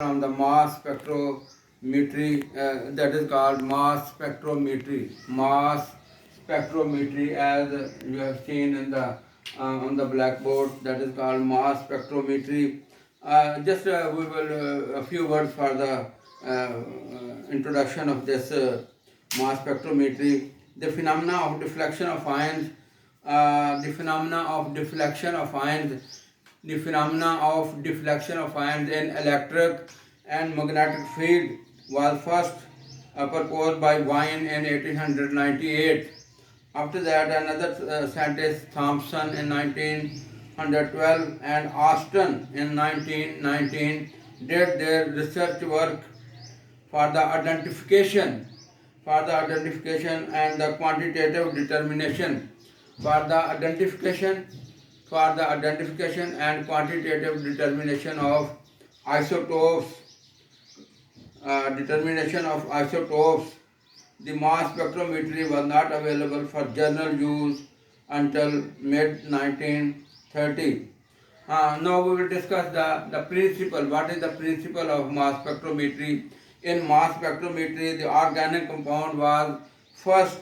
from the mass spectrometry, that is called mass spectrometry. Mass spectrometry, as you have seen in the on the blackboard, that is called mass spectrometry. Just we will a few words for the introduction of this mass spectrometry. The phenomena of deflection of ions, the phenomena of deflection of ions, the phenomena of deflection of ions in electric and magnetic field was first proposed by Wien in 1898. After that, another scientist, Thomson, in 1912 and Austin in 1919 did their research work for the identification and the quantitative determination for the identification and quantitative determination of isotopes. The mass spectrometry was not available for general use until mid 1930. Now we will discuss the principle. What is the principle of mass spectrometry? In mass spectrometry, the organic compound was first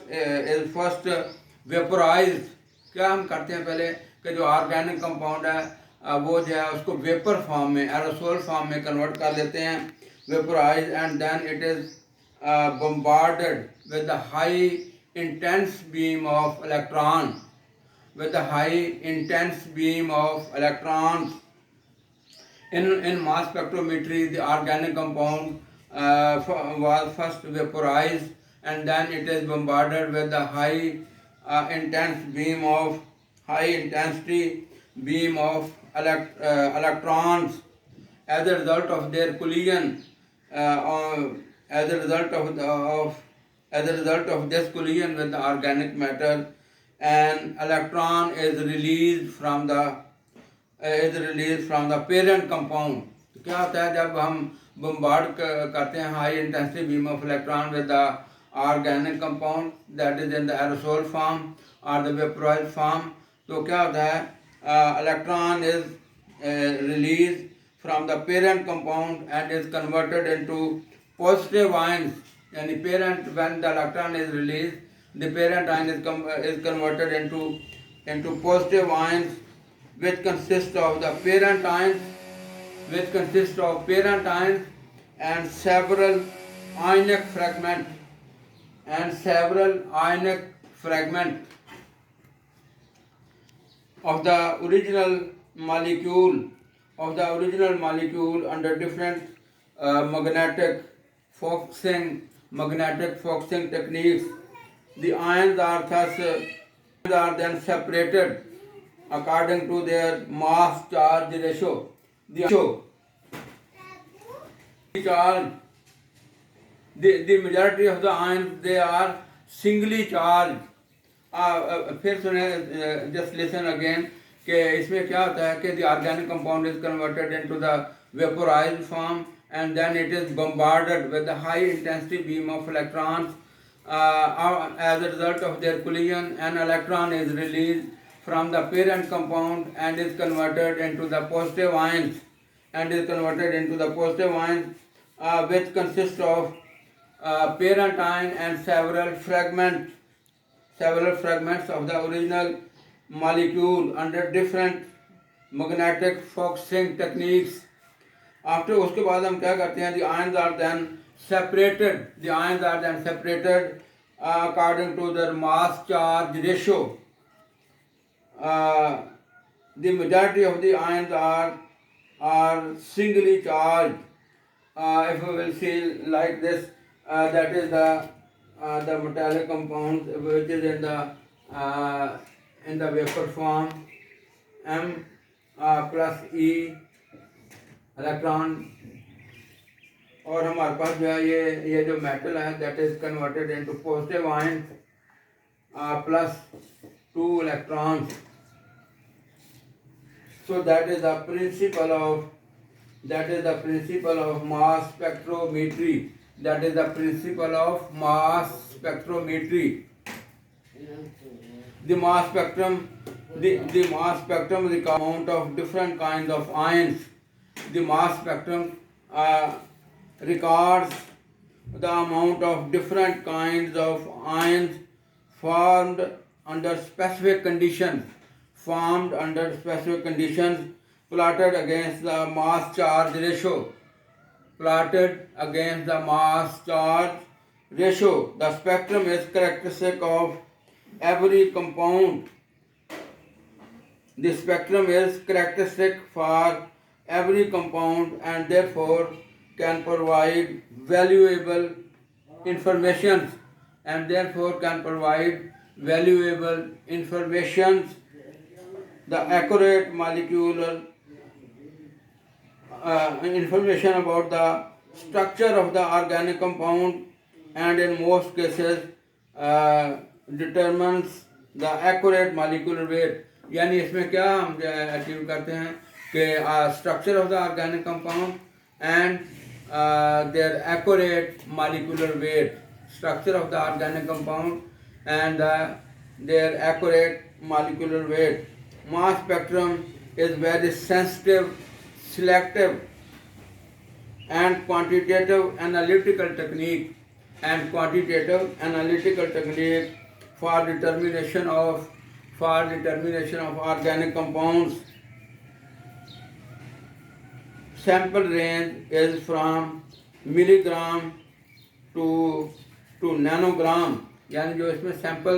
vaporized. क्या हम करते हैं पहले कि जो organic compound है वो जो है उसको वेपर फॉर्म में, एरोसोल फॉर्म में कन्वर्ट कर लेते हैं, vaporise, and then it is bombarded with the high intense beam of electron, in mass spectrometry. The organic compound was first vaporized and then it is bombarded with the high intensity beam of electrons. As a result of their collision, as a result of this collision with the organic matter, an electron is released from the parent compound. तो क्या होता है जब हम bombard करते हैं high intensity beam of electron with the organic compound that is in the aerosol form or the vaporized form, तो क्या होता है electron is released from the parent compound and is converted into positive ions. Yani parent, when the electron is released, the parent ion is converted into positive ions, which consist of the parent ions, and several ionic fragments of the original molecule under different magnetic focusing techniques. The ions are then separated according to their mass charge ratio. The majority of the ions, they are singly charged. फिर सुने, just listen again, कि इसमें क्या होता है कि the organic compound is converted into the vaporized form and then it is bombarded with the high intensity beam of electrons. As a result of their collision, an electron is released from the parent compound and is converted into the positive ions, which consist of parent ion and several fragments of the original molecule under different magnetic focusing techniques. After उसके बाद हम क्या करते हैं? The ions are then separated according to their mass charge ratio. The majority of the ions are singly charged. If we will see like this, that is the metallic compound which is in the vapor form, M plus E electron, और हमारे पास जो है ये जो metal है that is converted into positive ion plus 2 electrons. So that is the principle of mass spectrometry. The mass spectrum is the amount of different kinds of ions. The mass spectrum records the amount of different kinds of ions formed under specific conditions, plotted against the mass charge ratio. The spectrum is characteristic of every compound. The spectrum is characteristic for every compound and therefore can provide valuable information the accurate molecular information about the structure of the organic compound and in most cases determines the accurate molecular weight. यानी इसमें क्या हम achieve करते हैं कि structure of the organic compound and their accurate molecular weight, structure of the organic compound and their accurate molecular weight. Mass spectrum is very sensitive, selective and quantitative analytical technique for determination of organic compounds. Sample range is from milligram to nanogram. यानी जो इसमें sample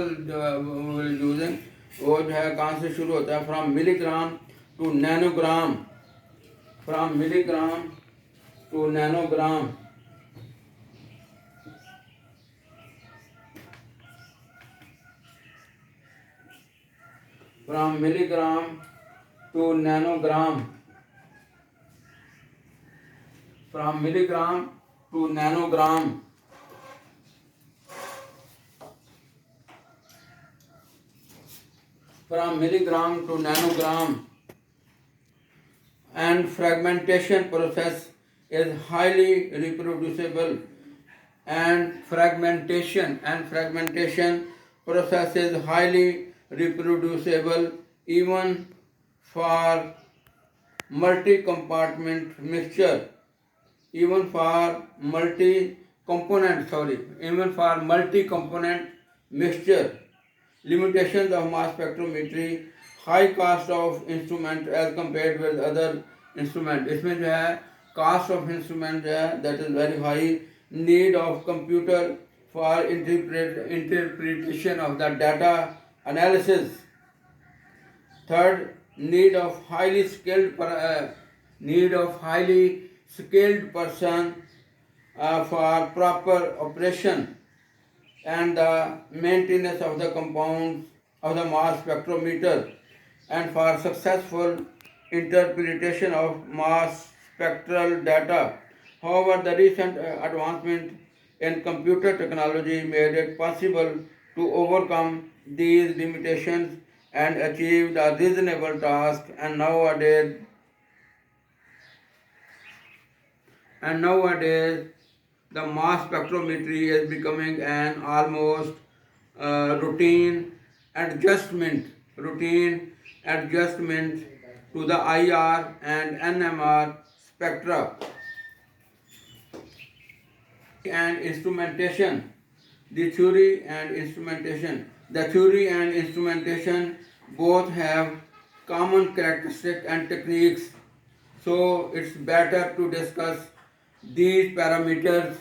using वो जो है कहाँ से शुरू होता है, from milligram to nanogram. From milligram to nanogram. From milligram to nanogram. From milligram to nanogram. From milligram to nanogram. And fragmentation process is highly reproducible and fragmentation process is highly reproducible even for multi-component mixture. Limitations of mass spectrometry: high cost of instrument as compared with other instrument. इसमें जो है cost of instrument जो है that is very high. Need of computer for interpretation of the data analysis. Third, need of highly skilled person for proper operation and the maintenance of the compounds of the mass spectrometer and for successful interpretation of mass spectral data. However, the recent advancement in computer technology made it possible to overcome these limitations and achieve a reasonable task, and nowadays the mass spectrometry is becoming an almost routine adjustment to the IR and NMR spectra. And instrumentation. The theory and instrumentation both have common characteristics and techniques, so it's better to discuss these parameters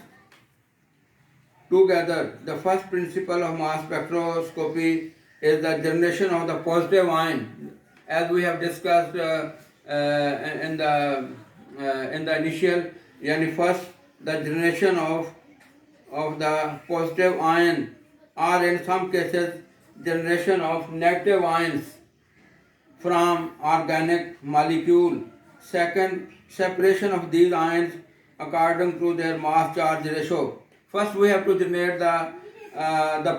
together. The first principle of mass spectroscopy is the generation of the positive ion, as we have discussed in the initial. Yani first, the generation of the positive ion, or in some cases generation of negative ions from organic molecule. Second, separation of these ions according to their mass charge ratio. First, we have to generate the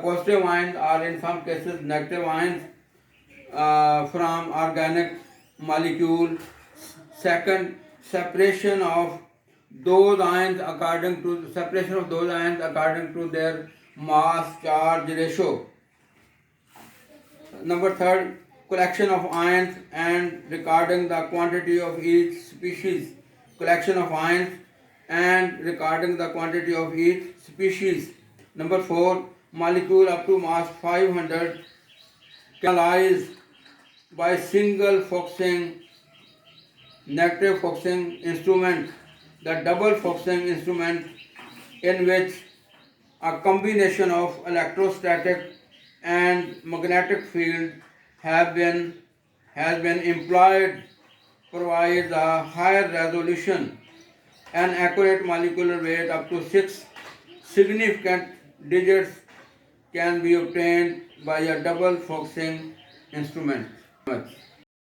positive ions, or in some cases negative ions from organic molecule. Second, separation of those ions according to their mass charge ratio. Number third, collection of ions and recording the quantity of each species. Collection of ions and recording the quantity of each species. Number 4, molecule up to mass 500 analyzed by single focusing negative focusing instrument. The double focusing instrument, in which a combination of electrostatic and magnetic field has been employed, provides a higher resolution and accurate molecular weight up to 6 significant digits can be obtained by a double focusing instrument.